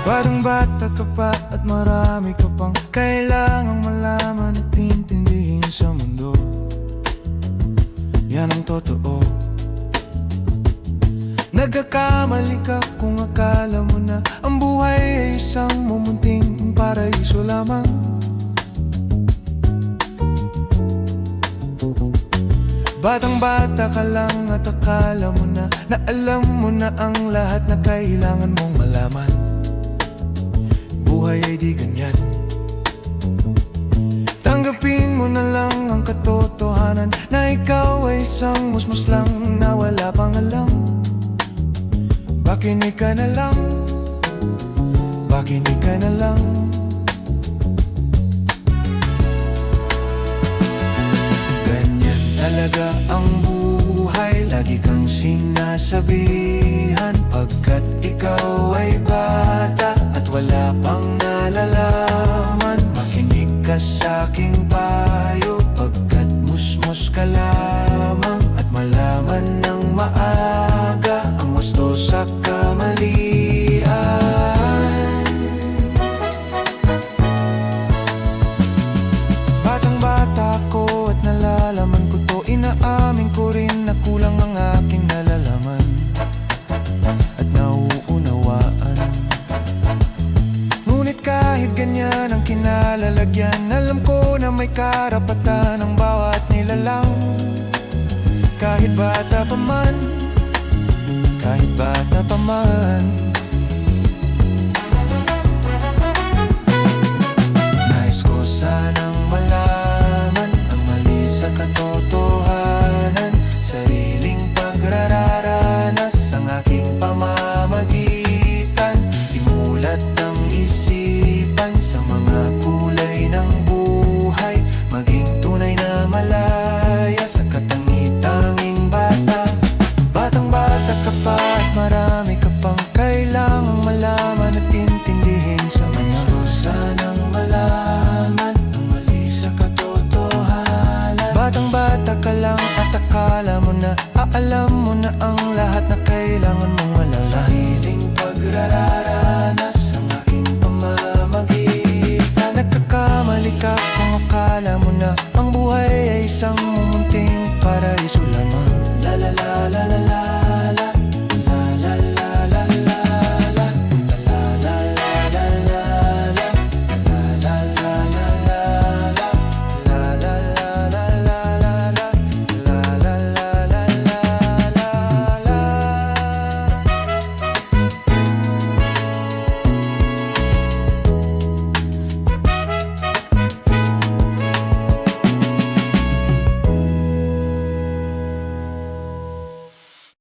Parang bata ka pa at marami ka pang kailangang malaman at intindihin sa mundo. Yan ang totoo. Nagkakamali ka kung akala mo na ang buhay ay isang mumunting paraiso lamang. Batang bata ka lang at akala mo na alam mo na ang lahat na kailangan mong malaman. Buhay ay di ganyan. Tanggapin mo na lang ang katotohanan na ikaw ay isang musmus lang na wala pang alam. Makinig ka na lang, makinig ka na lang. Ganyan talaga ang buhay, lagi kang sinasabihan, pagkat ikaw ay bata at wala pang nalalaman. Makinig ka sa aking payo, pagkat musmus ka lamang, at malaman ng maaga ang wasto sa kamalian. Batang bata ko at nalalaman ko to, inaamin ko rin na kulang ang aking nalalaman at nauunawaan. Ngunit kahit ganyan ang kinalalagyan, alam ko na may karapatan ang bawat nilalang. Kahit bata pa man, kahit bata pa man.